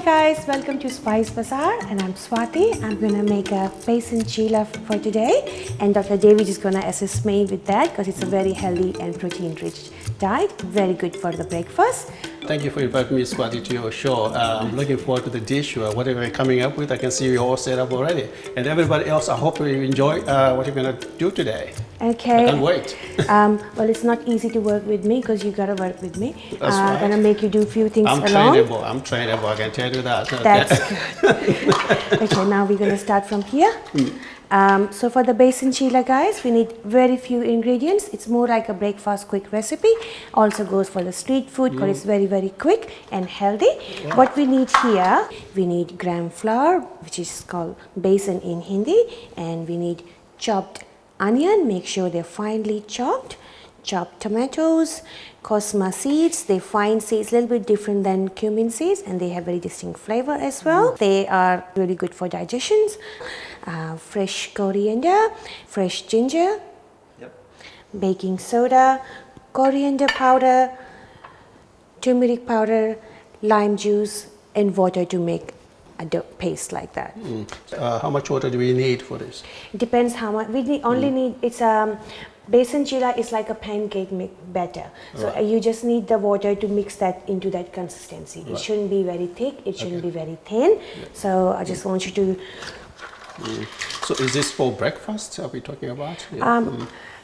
guys, welcome to Spice Bazaar and I'm Swati. I'm gonna make a besan chila for today and Dr. David is gonna assist me with that because it's a very healthy and protein rich diet, very good for the breakfast. Thank you for inviting me, Swati, to your show. I'm looking forward to the dish, whatever you're coming up with. I can see you all set up already. And everybody else, I hope you enjoy what you're going to do today. Okay. I can't wait. Well, it's not easy to work with me because you gotta work with me. That's right. I'm gonna make you do a few things I'm alone. trainable, I can tell you that. That's good. Okay, now we're gonna start from here. So for the besan chila, guys, we need very few ingredients. It's more like a breakfast quick recipe. Also goes for the street food because it's very, very quick and healthy. Yeah. What we need here, we need gram flour, which is called besan in Hindi, and we need chopped onion, make sure they're finely chopped, chopped tomatoes, cosma seeds. They fine seeds, a little bit different than cumin seeds, and they have very distinct flavor as well. They are really good for digestions. Fresh coriander, fresh ginger, baking soda, coriander powder, turmeric powder, lime juice, and water to make a paste like that. How much water do we need for this? It depends how much. We need, only need, it's besan chila is like a pancake batter. So you just need the water to mix that into that consistency. It shouldn't be very thick, it shouldn't be very thin. So I just want you to... So is this for breakfast are we talking about?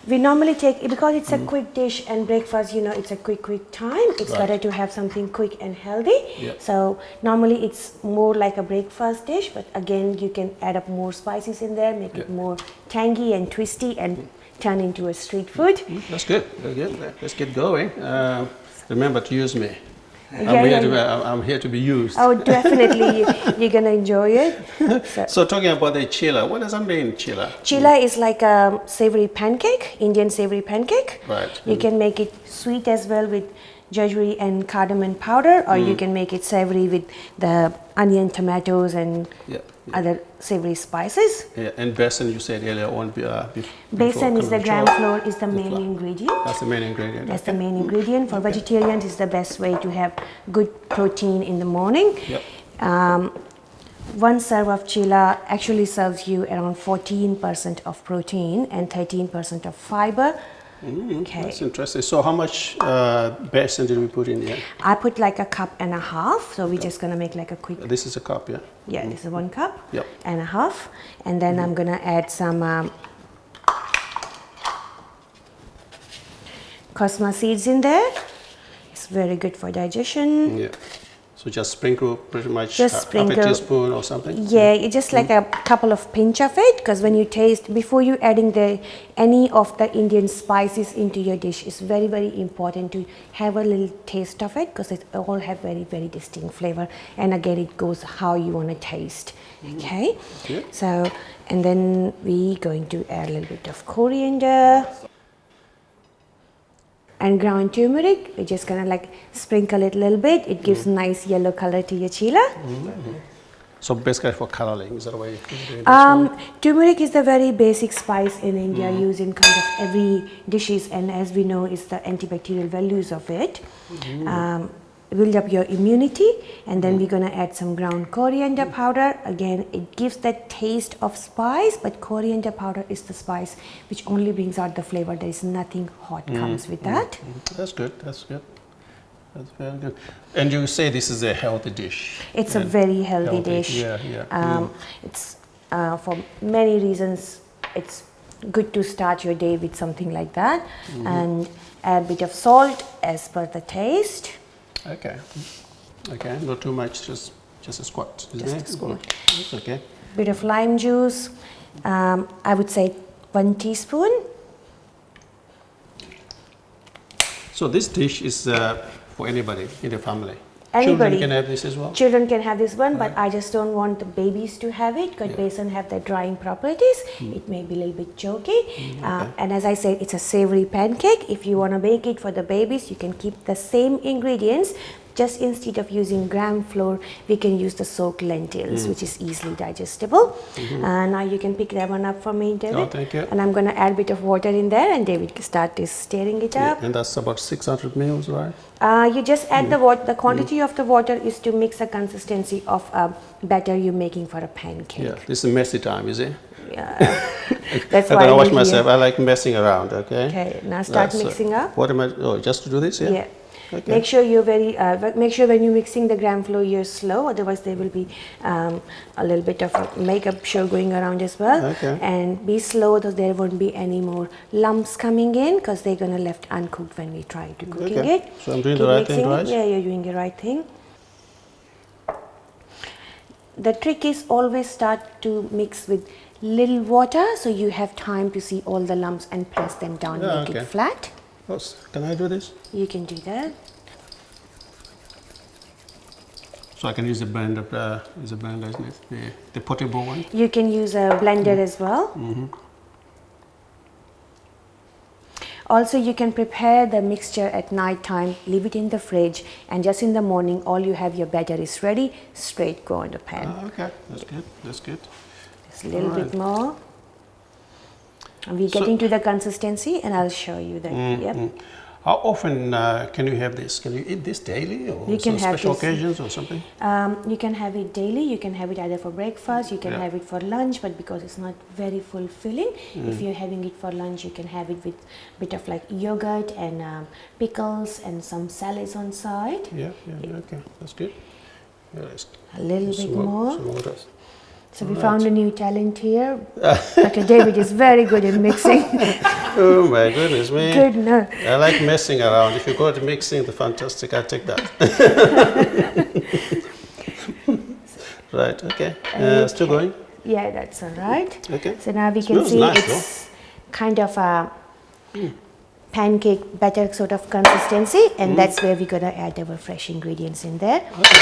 We normally take, because it's a quick dish and breakfast, you know, it's a quick time. It's better to have something quick and healthy. So normally it's more like a breakfast dish, but again, you can add up more spices in there, make it more tangy and twisty and turn into a street food. That's good. Very good. Let's get going. Remember to use me. I'm here to be used. Oh, definitely. You're going to enjoy it. So talking about the chila, what does that mean, chila? Chila is like a savory pancake, Indian savory pancake. Right. You can make it sweet as well with jaggery and cardamom powder, or you can make it savory with the onion, tomatoes, and other savory spices. Yeah, and besan, you said earlier on. Besan is the gram flour, is the main ingredient. That's the main ingredient. That's the main ingredient. For vegetarians, it's the best way to have good protein in the morning. One serve of chila actually serves you around 14% of protein and 13% of fiber. Okay. That's interesting. So how much besan did we put in here? I put like a cup and a half. So we're just going to make like a quick... This is a cup, yeah? Yeah, this is 1 cup and a half. And then I'm going to add some cosma seeds in there. It's very good for digestion. Yeah. So just sprinkle pretty much half a teaspoon or something? Yeah, it's just like a couple of pinch of it, because when you taste, before you adding any of the Indian spices into your dish, it's very, very important to have a little taste of it, because it all have very, very distinct flavor. And again, it goes how you want to taste. Okay? So, and then we going to add a little bit of coriander. And ground turmeric, we're just gonna like sprinkle it a little bit. It gives nice yellow color to your chila. So basically for coloring, is that the way you're doing this? Turmeric is the very basic spice in India, used in kind of every dishes, and as we know, is the antibacterial values of it. Build up your immunity, and then we're gonna add some ground coriander powder. Again, it gives that taste of spice, but coriander powder is the spice which only brings out the flavor. There is nothing hot comes with that. That's good. That's good. That's very good. And you say this is a healthy dish. It's a very healthy dish. It's for many reasons. It's good to start your day with something like that, and add a bit of salt as per the taste. Okay. Okay. Not too much. Just a squat. Just a squat. Okay. Bit of lime juice. I would say 1 teaspoon. So this dish is for anybody in the family. Anybody. Children can have this as well? Children can have this one, but I just don't want the babies to have it because besan have the drying properties. It may be a little bit choky. And as I said, it's a savory pancake. If you want to make it for the babies, you can keep the same ingredients, just instead of using gram flour, we can use the soaked lentils, which is easily digestible. Now you can pick that one up for me, David. Oh, thank you. And I'm going to add a bit of water in there, and David can start stirring it up. And that's about 600 mils, right? You just add the water. The quantity of the water is to mix the consistency of batter you're making for a pancake. Yeah, this is messy time, is it? Yeah. That's I'm why gonna watch we're myself. here. I like messing around. Okay. Okay, now start So mixing up. What am I? Oh, just to do this? Yeah. Yeah. Okay. Make sure you're make sure when you're mixing the gram flour you're slow, otherwise there will be a little bit of a makeup show going around as well. Okay. And be slow so there won't be any more lumps coming in, because they're gonna left uncooked when we try to cooking Okay. it. So I'm doing Keep the right thing, mixing it. right? Yeah, you're doing the right thing. The trick is always start to mix with little water, so you have time to see all the lumps and press them down, Yeah, make okay. it flat. Oh, can I do this? You can do that. So I can use the blender. Is a blender, isn't it? The portable one. You can use a blender as well. Also, you can prepare the mixture at night time, leave it in the fridge, and just in the morning, all you have, your batter is ready, straight go on the pan. Okay, that's good. That's good. Just a little bit more. And we're getting to the consistency, and I'll show you that. Yep. How often can you have this? Can you eat this daily, or You can some have special this- occasions or something? You can have it daily, you can have it either for breakfast, you can Yeah. have it for lunch, but because it's not very fulfilling, if you're having it for lunch, you can have it with a bit of like yogurt and pickles and some salads on side. Yeah, okay, that's good. Yeah, A little bit more. Some more. So we found a new talent here. Dr. David is very good at mixing. Oh my goodness me. Good, no. I like messing around. If you go to mixing, the fantastic, I take that. Right, okay. Still going? Yeah, that's all right. Okay. So now we can Smells see nice, it's kind of a pancake batter sort of consistency, and that's where we're gonna add our fresh ingredients in there. Okay.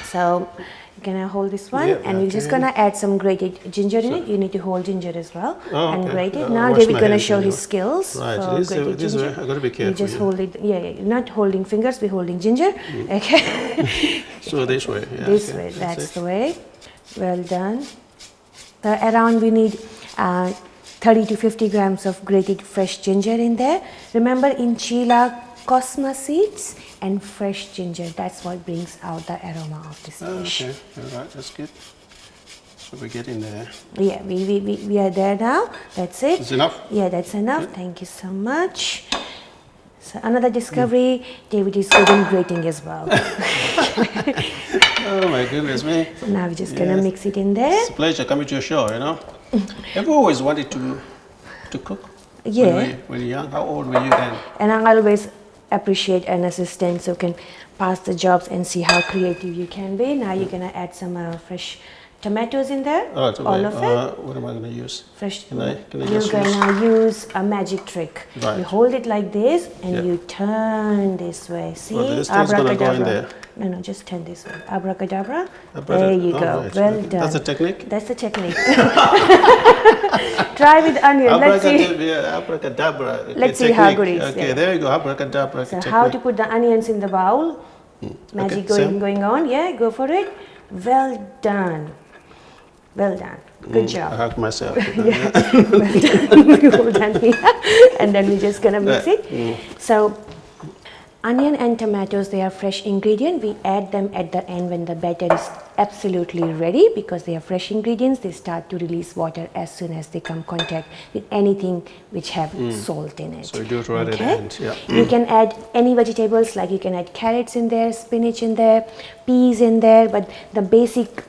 So you're gonna hold this one, Yeah, and we're just okay. gonna add some grated ginger in it. You need to hold ginger as well and okay. grate it. I'll Now wash David's my gonna hands show his anyway. skills Right, for grated this ginger. way, I gotta be careful. You just yeah. hold it. Yeah, you're not holding fingers. We're holding ginger. Okay. So this way. Yeah, This okay, way. That's it. the way. Well done. So around we need 30 to 50 grams of grated fresh ginger in there. Remember, in Chila, cosma seeds and fresh ginger. That's what brings out the aroma of this dish. Okay, all right, that's good. So we're getting there. Yeah, we are there now. That's it. Is enough? Yeah, that's enough. Thank you so much. So another discovery, David is good in grating as well. Oh my goodness me. So now we're just gonna Yes. mix it in there. It's a pleasure coming to your show, you know. Have you always wanted to cook? Yeah. When you're young? How old were you then? And I always appreciate an assistant so can pass the jobs and see how creative you can be. Now you're gonna add some fresh tomatoes in there, Oh, it's all of it. What am I going to use? Fresh. Can I You're just gonna use a magic trick. Right. You hold it like this and Yeah. you turn this way. See? Oh, this thing's gonna go in there. No, just turn this way. Abracadabra. Abracadabra. There you Oh, go. right. Well Okay. done. That's the technique? That's the technique. Try with onion. Let's see. Abracadabra. Okay, Let's see how technique. good it is, Okay, yeah. there you go. Abracadabra. So technique. how to put the onions in the bowl? Magic same. going on. Yeah, go for it. Well done. Well done. Good I job. hug myself. Well done. Well done here. And then we're just gonna mix it. So onion and tomatoes, they are fresh ingredient. We add them at the end when the batter is absolutely ready, because they are fresh ingredients. They start to release water as soon as they come contact with anything which have salt in it. So you do it right at the end, yeah. You can add any vegetables, like you can add carrots in there, spinach in there, peas in there, but the basic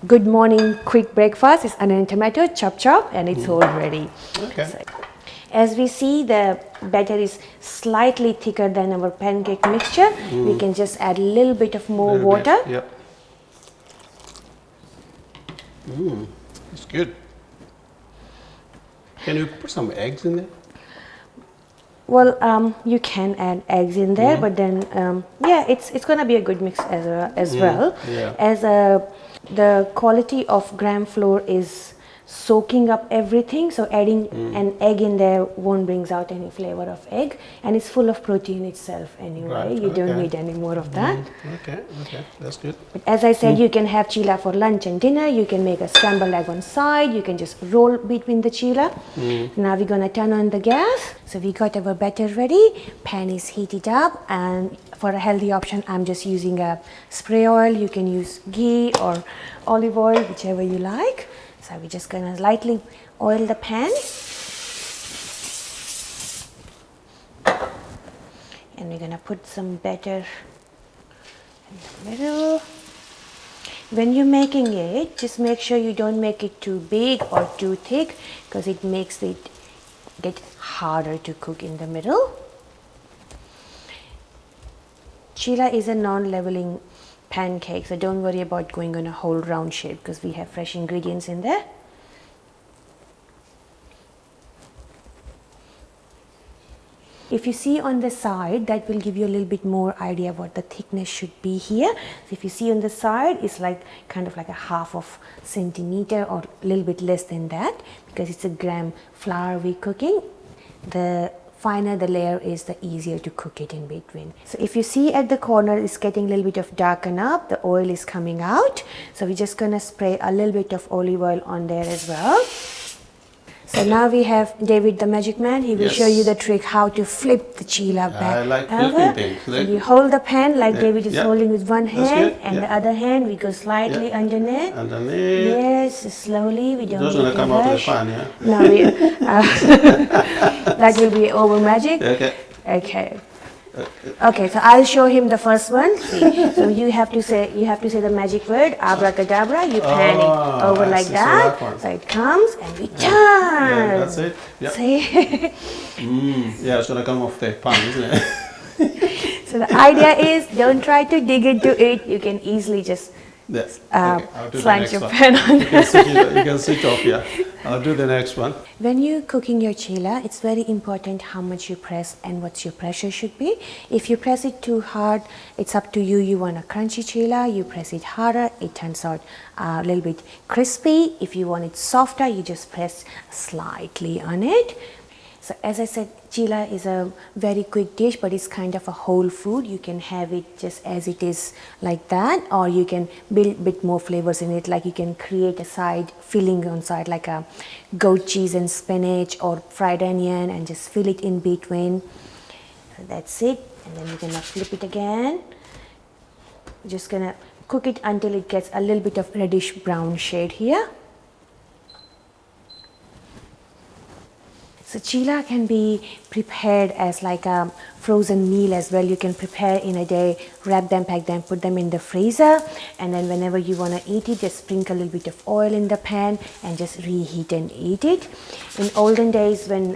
good morning quick breakfast is onion and tomato, chop, and it's all ready. Okay. So, as we see, the batter is slightly thicker than our pancake mixture. We can just add a little bit of more Little bit, water. Yep. It's good. Can you put some eggs in there? Well, you can add eggs in there, but then yeah, it's gonna be a good mix as well. Yeah. As the quality of gram flour is soaking up everything, so adding an egg in there won't brings out any flavor of egg, and it's full of protein itself anyway. Right, You don't okay. need any more of that. Okay, that's good. But as I said, you can have chila for lunch and dinner. You can make a scrambled egg on side. You can just roll between the chila. Now we're gonna turn on the gas. So we got our batter ready. Pan is heated up, and for a healthy option, I'm just using a spray oil. You can use ghee or olive oil, whichever you like. So we're just gonna lightly oil the pan. And we're gonna put some batter in the middle. When you're making it, just make sure you don't make it too big or too thick, because it makes it get harder to cook in the middle. Chila is a non-leveling pancake, so don't worry about going on a whole round shape because we have fresh ingredients in there. If you see on the side, that will give you a little bit more idea what the thickness should be here. So if you see on the side, it's like kind of like a half of centimeter or a little bit less than that, because it's a gram flour we're cooking. The finer the layer is, the easier to cook it in between. So if you see at the corner, it's getting a little bit of darken up, the oil is coming out. So we're just gonna spray a little bit of olive oil on there as well. So now we have David the magic man. He will show you the trick how to flip the chila back. I like over. flipping things. So you hold the pan like David is holding with one hand, good. and the other hand we go slightly underneath. Underneath. Yes, slowly. We don't Just need gonna to come out of the rush. pan, yeah? No, that will be over magic. Okay. Okay. Okay, so I'll show him the first one. See, so you have to say the magic word abracadabra. You pan it over like see, that. So it comes and we turn. Yeah, that's it. Yep. See. Yeah, it's gonna come off the pan, isn't it? So the idea is don't try to dig into it. You can easily just Yes. Okay, I'll do the slant next your one. pan on. You can switch off, yeah. I'll do the next one. When you're cooking your chila, it's very important how much you press and what your pressure should be. If you press it too hard, it's up to you. You want a crunchy chila, you press it harder, it turns out a little bit crispy. If you want it softer, you just press slightly on it. So as I said, chila is a very quick dish, but it's kind of a whole food. You can have it just as it is like that, or you can build a bit more flavors in it, like you can create a side filling on side, like a goat cheese and spinach or fried onion, and just fill it in between. So that's it, and then you're gonna flip it again. Just gonna cook it until it gets a little bit of reddish brown shade here. So chila can be prepared as like a frozen meal as well. You can prepare in a day, wrap them, pack them, put them in the freezer, and then whenever you want to eat it, just sprinkle a little bit of oil in the pan and just reheat and eat it. In olden days, when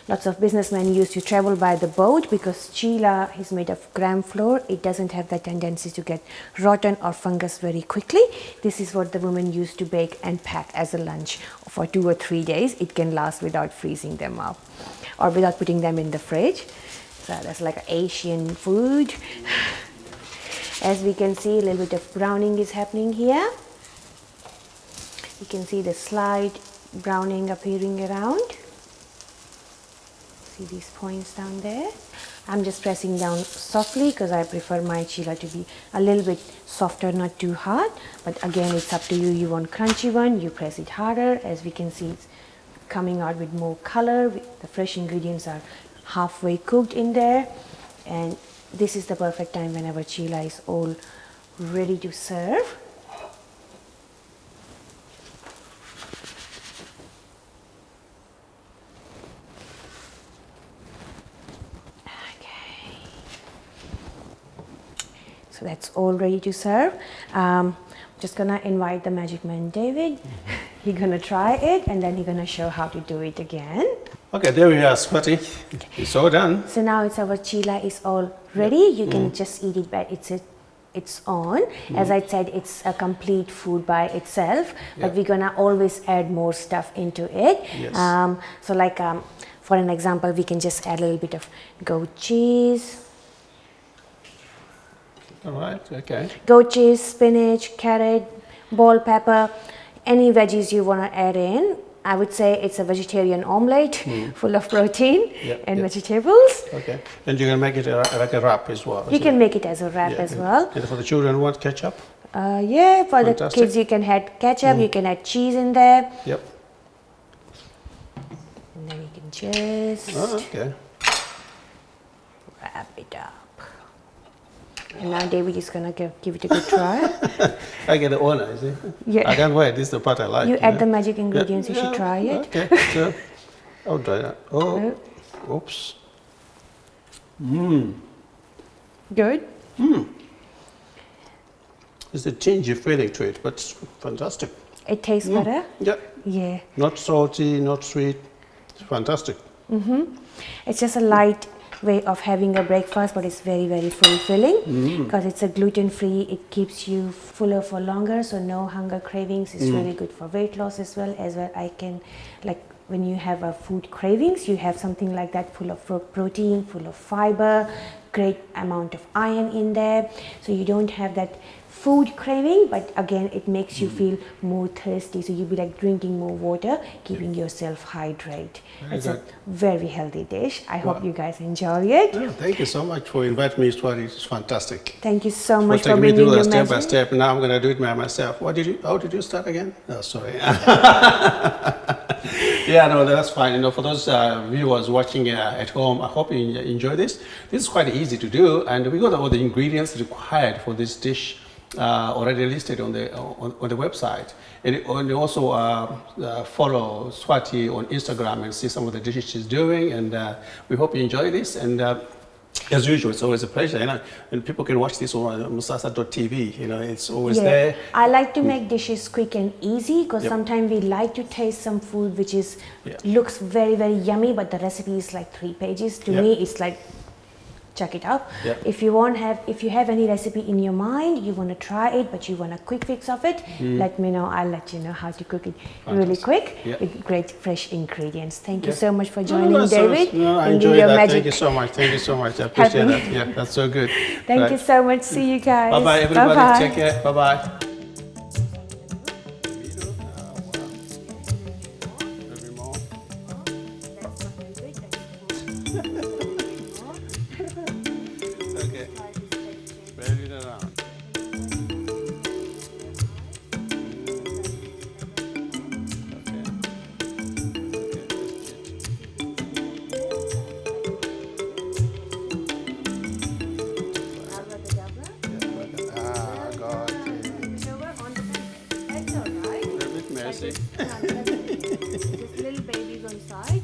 lots of businessmen used to travel by the boat, because chila is made of gram flour, it doesn't have the tendency to get rotten or fungus very quickly. This is what the women used to bake and pack as a lunch for 2 or 3 days. It can last without freezing them up or without putting them in the fridge. So that's like Asian food. As we can see, a little bit of browning is happening here. You can see the slight browning appearing around. See these points down there? I'm just pressing down softly because I prefer my chila to be a little bit softer, not too hard. But again, it's up to you. You want crunchy one, you press it harder. As we can see, it's coming out with more color. The fresh ingredients are halfway cooked in there. And this is the perfect time whenever chila is all ready to serve. So that's all ready to serve. Just gonna invite the magic man David. He's gonna try it and then he's gonna show how to do it again. Okay, there we are, Scotty. It's all done. So now it's our chila is all ready. You can just eat it by its own. As I said, it's a complete food by itself, but we're gonna always add more stuff into it. Yes. So like for an example, we can just add a little bit of goat cheese. All right, okay. Goat cheese, spinach, carrot, bell pepper. any veggies you want to add in. I would say it's a vegetarian omelette full of protein and vegetables. Okay. And you're going to make it like a wrap as well. You can make it as a wrap as well. And for the children, want ketchup? Yeah, for the kids you can add ketchup, you can add cheese in there. Yep. And then you can just wrap it up. And now David is going to give it a good try. I get the honor, you see? Yeah. I can't wait. This is the part I like. You add the magic ingredients, you should try it. Okay, so I'll try that. Oh, oops. Good? There's a tingy feeling to it, but it's fantastic. It tastes better? Yeah. Yeah. Not salty, not sweet. It's fantastic. It's just a light way of having a breakfast, but it's very, very fulfilling because it's a gluten-free. It keeps you fuller for longer, so no hunger cravings. It's really good for weight loss as well. I can, like, when you have a food cravings, you have something like that full of protein, full of fiber, great amount of iron in there, so you don't have that food craving, but again it makes you feel more thirsty, so you'll be like drinking more water, keeping yourself hydrated. It's a very healthy dish. I hope you guys enjoy it. Yeah, thank you so much for inviting me to it. It's fantastic. Thank you so much for taking me bringing through your that step by magic. step. Now I'm going to do it by myself. How did you start again? Oh, sorry. Yeah, no, that's fine. You know, for those viewers watching at home, I hope you enjoy this. This is quite easy to do, and we got all the ingredients required for this dish already listed on the website. And you also follow Swati on Instagram and see some of the dishes she's doing. And we hope you enjoy this. And as usual, it's always a pleasure. You know, and people can watch this on musasa.tv. You know, it's always there. I like to make dishes quick and easy because sometimes we like to taste some food which is looks very, very yummy, but the recipe is like 3 pages. To me, it's like, check it out. If you have any recipe in your mind, you want to try it, but you want a quick fix of it, let me know. I'll let you know how to cook it really quick with great fresh ingredients. Thank you so much for joining, David. I enjoy that. Thank you so much. Thank you so much. I appreciate that. Yeah, that's so good. Thank you so much. See you guys. Bye bye, everybody. Bye-bye. Take care. Bye bye. Okay. Spread it around. Okay. Ah, got it. That's all right. A bit messy. Just little babies on side.